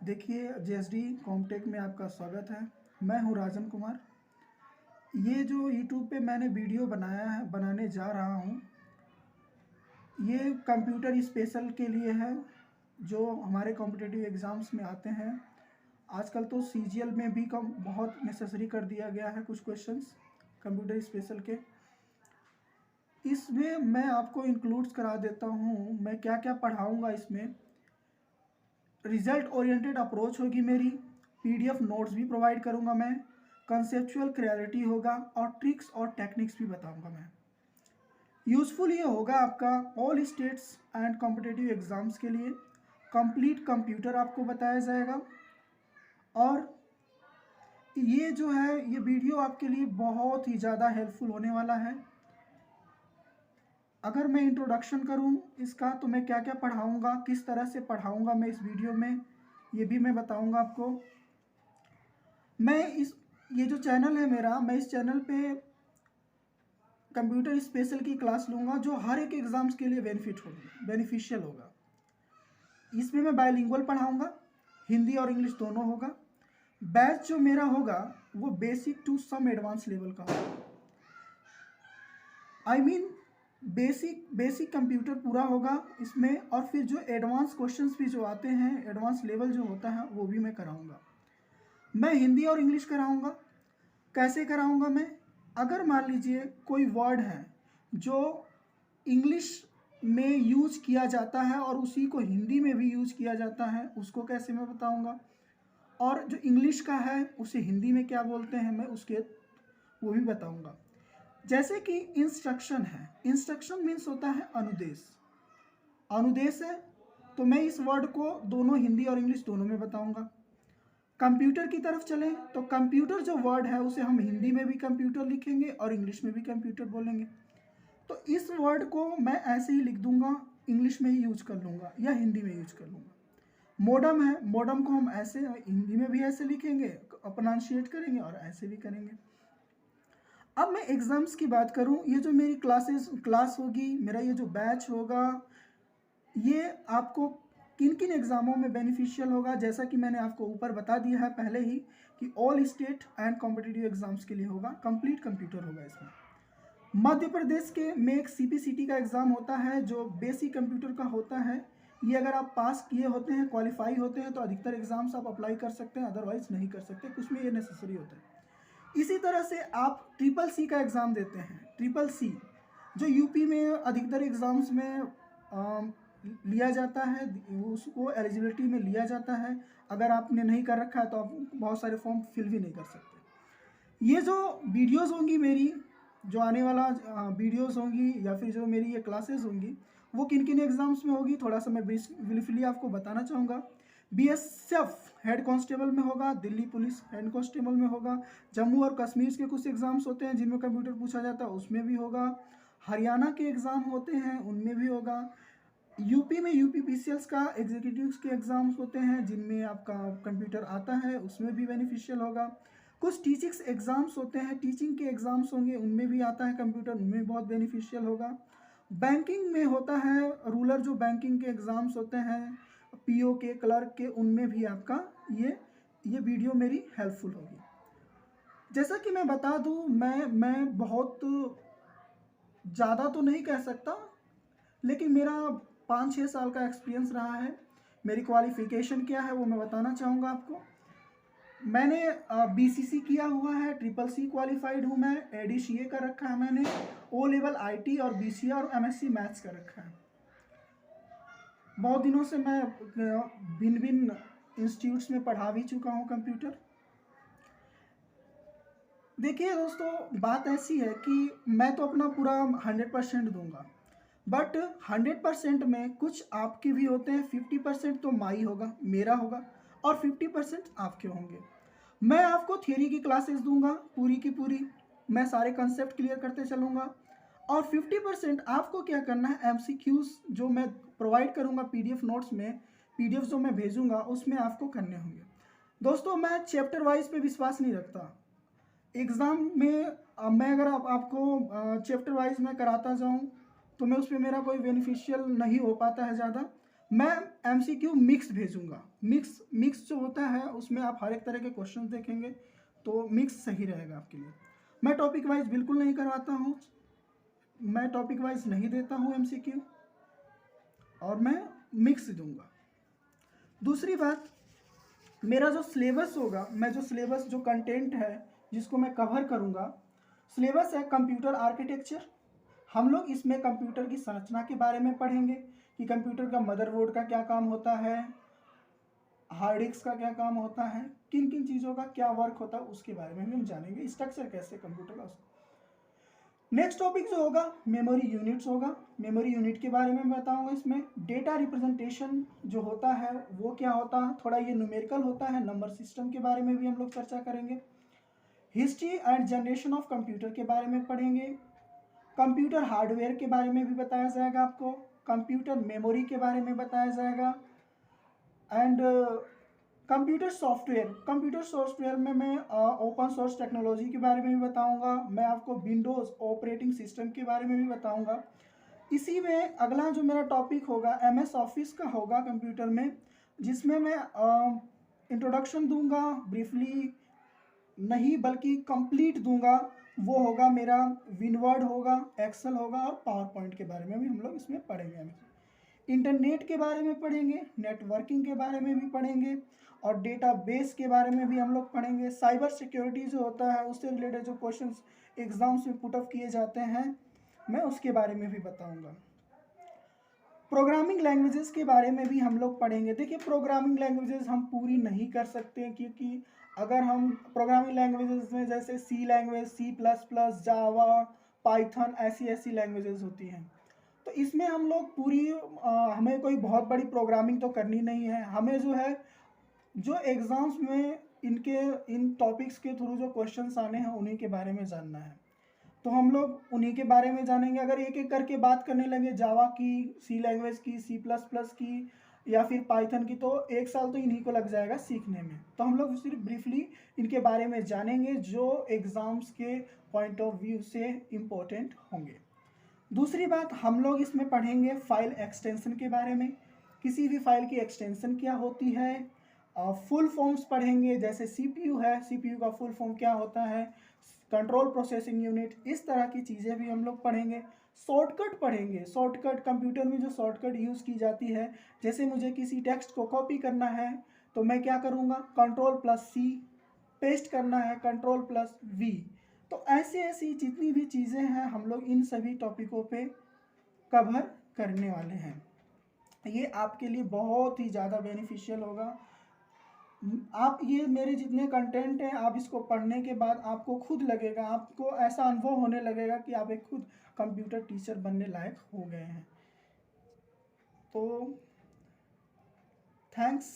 देखिए, जेएसडी कॉमटेक में आपका स्वागत है। मैं हूं राजन कुमार। ये जो यूट्यूब पे मैंने वीडियो बनाने जा रहा हूं, ये कंप्यूटर स्पेशल के लिए है जो हमारे कॉम्पिटिटिव एग्ज़ाम्स में आते हैं। आजकल तो सीजीएल में भी कम बहुत नेसेसरी कर दिया गया है कुछ क्वेश्चंस कंप्यूटर स्पेशल के। इसमें मैं आपको इंक्लूड्स करा देता हूं, मैं क्या क्या पढ़ाऊँगा इसमें। रिजल्ट ओरिएंटेड अप्रोच होगी मेरी, पीडीएफ नोट्स भी प्रोवाइड करूंगा मैं, कंसेप्चुअल क्लैरिटी होगा और ट्रिक्स और टेक्निक्स भी बताऊंगा मैं। यूज़फुल ये होगा आपका all states and competitive exams के लिए। कंप्लीट कंप्यूटर आपको बताया जाएगा और ये जो है ये वीडियो आपके लिए बहुत ही ज़्यादा हेल्पफुल होने वाला है। अगर मैं इंट्रोडक्शन करूं इसका तो मैं क्या क्या पढ़ाऊंगा, किस तरह से पढ़ाऊंगा मैं इस वीडियो में, ये भी मैं बताऊंगा आपको। ये जो चैनल है मेरा, मैं इस चैनल पे कंप्यूटर स्पेशल की क्लास लूँगा जो हर एक एग्ज़ाम्स के लिए बेनिफिशियल होगा। इसमें मैं बायलिंगुअल पढ़ाऊँगा, हिंदी और इंग्लिश दोनों होगा। बैच जो मेरा होगा वो basic to some advance level का होगा। बेसिक कंप्यूटर पूरा होगा इसमें, और फिर जो एडवांस क्वेश्चंस भी जो आते हैं, एडवांस लेवल जो होता है वो भी मैं कराऊंगा। मैं हिंदी और इंग्लिश कराऊंगा। कैसे कराऊंगा मैं? अगर मान लीजिए कोई वर्ड है जो इंग्लिश में यूज किया जाता है और उसी को हिंदी में भी यूज किया जाता है, उसको कैसे मैं बताऊंगा। और जो इंग्लिश का है उसे हिंदी में क्या बोलते हैं मैं उसके वो भी बताऊंगा। जैसे कि इंस्ट्रक्शन है, इंस्ट्रक्शन मीन्स होता है अनुदेश। अनुदेश है तो मैं इस वर्ड को दोनों हिंदी और इंग्लिश दोनों में बताऊंगा। कंप्यूटर की तरफ चलें तो कंप्यूटर जो वर्ड है उसे हम हिंदी में भी कंप्यूटर लिखेंगे और इंग्लिश में भी कंप्यूटर बोलेंगे। तो इस वर्ड को मैं ऐसे ही लिख दूंगा, इंग्लिश में ही यूज कर लूँगा या हिंदी में यूज कर लूँगा। मोडम है, मोडम को हम ऐसे हिंदी में भी ऐसे लिखेंगे, प्रोनाउंशिएट करेंगे और ऐसे भी करेंगे। अब मैं एग्ज़ाम्स की बात करूं, ये जो मेरी क्लास होगी, मेरा ये जो बैच होगा, ये आपको किन किन एग्ज़ामों में बेनिफिशियल होगा, जैसा कि मैंने आपको ऊपर बता दिया है पहले ही कि all state and competitive exams के लिए होगा। कंप्लीट कंप्यूटर होगा इसमें। मध्य प्रदेश के में एक सीपीसीटी का एग्ज़ाम होता है जो बेसिक कंप्यूटर का होता है। ये अगर आप पास किए होते हैं, क्वालिफाई होते हैं तो अधिकतर एग्ज़ाम्स आप अप्लाई कर सकते हैं, अदरवाइज नहीं कर सकते, कुछ में ये नेसेसरी होता है। इसी तरह से आप ट्रिपल सी का एग्ज़ाम देते हैं। ट्रिपल सी जो यूपी में अधिकतर एग्ज़ाम्स में लिया जाता है, उसको एलिजिबिलिटी में लिया जाता है। अगर आपने नहीं कर रखा है तो आप बहुत सारे फॉर्म फिल भी नहीं कर सकते। ये जो वीडियोस होंगी मेरी, जो आने वाला वीडियोस होंगी या फिर जो मेरी ये क्लासेस होंगी, वो किन किन एग्ज़ाम्स में होगी थोड़ा सा मैं ब्रीफली आपको बताना चाहूँगा। बीएसएफ हेड कांस्टेबल में होगा, दिल्ली पुलिस हेड कांस्टेबल में होगा, जम्मू और कश्मीर के कुछ एग्ज़ाम्स होते हैं जिनमें कंप्यूटर पूछा जाता है, उसमें भी होगा। हरियाणा के एग्ज़ाम होते हैं उनमें भी होगा। यूपी में यूपी पीसीएल्स का एग्जीक्यूटिव्स के एग्ज़ाम्स होते हैं जिनमें आपका कंप्यूटर आता है, उसमें भी बेनिफिशियल होगा। कुछ टीचिंग्स एग्ज़ाम्स होते हैं, टीचिंग के एग्ज़ाम्स होंगे, उनमें भी आता है कंप्यूटर, उनमें बहुत बेनिफिशियल होगा। बैंकिंग में होता है, रूरल जो बैंकिंग के एग्ज़ाम्स होते हैं, पीओ के, क्लर्क के, उनमें भी आपका ये वीडियो मेरी हेल्पफुल होगी। जैसा कि मैं बता दूं, मैं बहुत ज़्यादा तो नहीं कह सकता, लेकिन मेरा 5-6 साल का एक्सपीरियंस रहा है। मेरी क्वालिफ़िकेशन क्या है वो मैं बताना चाहूँगा आपको। मैंने बीसीसी किया हुआ है, ट्रिपल सी क्वालिफाइड हूँ मैं, एडीसीए कर रखा है मैंने, ओ लेवल आईटी और बीसीए और एमएससी मैथ्स कर रखा है। बहुत दिनों से मैं भिन्न भिन्न इंस्टीट्यूट्स में पढ़ा भी चुका हूँ कंप्यूटर। देखिए दोस्तों, बात ऐसी है कि मैं तो अपना पूरा 100% दूंगा, बट 100% में कुछ आपके भी होते हैं। 50% तो माई होगा, मेरा होगा, और 50% आपके होंगे। मैं आपको थियरी की क्लासेस दूंगा पूरी की पूरी, मैं सारे कंसेप्ट क्लियर करते चलूँगा, और 50% आपको क्या करना है, एमसीक्यूज़ जो मैं प्रोवाइड करूँगा पीडीएफ नोट्स में, पीडीएफ जो मैं भेजूँगा उसमें आपको करने होंगे। दोस्तों, मैं चैप्टर वाइज पे विश्वास नहीं रखता। एग्ज़ाम में मैं अगर आपको चैप्टर वाइज मैं कराता जाऊँ तो मैं उसमें मेरा कोई बेनिफिशियल नहीं हो पाता है ज़्यादा। मैं एमसीक्यू मिक्स भेजूंगा। मिक्स जो होता है उसमें आप हर एक तरह के क्वेश्चन देखेंगे, तो मिक्स सही रहेगा आपके लिए। मैं टॉपिक वाइज बिल्कुल नहीं करवाता हूँ, मैं टॉपिक वाइज नहीं देता हूँ एमसीक्यू, और मैं मिक्स दूंगा। दूसरी बात, मेरा जो सिलेबस होगा, मैं जो सिलेबस जो कंटेंट है जिसको मैं कवर करूँगा, सिलेबस है कंप्यूटर आर्किटेक्चर। हम लोग इसमें कंप्यूटर की संरचना के बारे में पढ़ेंगे कि कंप्यूटर का मदरबोर्ड का क्या काम होता है, हार्ड डिस्क का क्या काम होता है, किन किन चीज़ों का क्या वर्क होता है, उसके बारे में भी हम जानेंगे, स्ट्रक्चर कैसे कंप्यूटर का। नेक्स्ट टॉपिक जो होगा मेमोरी यूनिट्स होगा। मेमोरी यूनिट के बारे में बताऊंगा। इसमें डेटा रिप्रेजेंटेशन जो होता है वो क्या होता है, थोड़ा ये न्यूमेरिकल होता है। नंबर सिस्टम के बारे में भी हम लोग चर्चा करेंगे। History and generation of computer के बारे में पढ़ेंगे। कंप्यूटर हार्डवेयर के बारे में भी बताया जाएगा आपको। कंप्यूटर मेमोरी के बारे में बताया जाएगा। एंड कंप्यूटर सॉफ्टवेयर में मैं ओपन सोर्स टेक्नोलॉजी के बारे में भी बताऊंगा। मैं आपको विंडोज़ ऑपरेटिंग सिस्टम के बारे में भी बताऊंगा। इसी में अगला जो मेरा टॉपिक होगा एमएस ऑफिस का होगा कंप्यूटर में, जिसमें मैं इंट्रोडक्शन दूंगा, ब्रीफली नहीं बल्कि कंप्लीट दूंगा। वो होगा मेरा विनवर्ड होगा, एक्सेल होगा, और पावर पॉइंट के बारे में भी हम लोग इसमें पढ़ेंगे। इंटरनेट के बारे में पढ़ेंगे, नेटवर्किंग के बारे में भी पढ़ेंगे, और डेटाबेस के बारे में भी हम लोग पढ़ेंगे। साइबर सिक्योरिटी जो होता है उससे रिलेटेड जो क्वेश्चंस एग्जाम्स में पुटअप किए जाते हैं, मैं उसके बारे में भी बताऊंगा। प्रोग्रामिंग लैंग्वेजेस के बारे में भी हम लोग पढ़ेंगे। देखिए प्रोग्रामिंग लैंग्वेजेस हम पूरी नहीं कर सकते, क्योंकि अगर हम प्रोग्रामिंग लैंग्वेजेस में जैसे सी लैंग्वेज, C++, जावा, पाइथन, ऐसी लैंग्वेजेस होती हैं, तो इसमें हम लोग पूरी हमें कोई बहुत बड़ी प्रोग्रामिंग तो करनी नहीं है। हमें जो है जो एग्ज़ाम्स में इन टॉपिक्स के थ्रू जो क्वेश्चंस आने हैं उन्हीं के बारे में जानना है, तो हम लोग उन्हीं के बारे में जानेंगे। अगर एक एक करके बात करने लगे जावा की, सी लैंग्वेज की, C++ की, या फिर पाइथन की, तो एक साल तो इन्हीं को लग जाएगा सीखने में। तो हम लोग सिर्फ ब्रीफली इनके बारे में जानेंगे जो एग्ज़ाम्स के पॉइंट ऑफ व्यू से इम्पोर्टेंट होंगे। दूसरी बात, हम लोग इसमें पढ़ेंगे फाइल एक्सटेंशन के बारे में। किसी भी फाइल की एक्सटेंशन क्या होती है, फुल फॉर्म्स पढ़ेंगे, जैसे CPU है, CPU का फुल फॉर्म क्या होता है, कंट्रोल प्रोसेसिंग यूनिट, इस तरह की चीज़ें भी हम लोग पढ़ेंगे। शॉर्टकट पढ़ेंगे, शॉर्टकट कंप्यूटर में जो शॉर्टकट यूज़ की जाती है, जैसे मुझे किसी टेक्स्ट को कॉपी करना है तो मैं क्या करूँगा, Ctrl+C, पेस्ट करना है Ctrl+V। तो ऐसी जितनी भी चीज़ें हैं हम लोग इन सभी टॉपिकों पे कवर करने वाले हैं। ये आपके लिए बहुत ही ज़्यादा बेनिफिशियल होगा। आप ये मेरे जितने कंटेंट हैं, आप इसको पढ़ने के बाद आपको खुद लगेगा, आपको ऐसा अनुभव होने लगेगा कि आप एक खुद कंप्यूटर टीचर बनने लायक हो गए हैं। तो थैंक्स।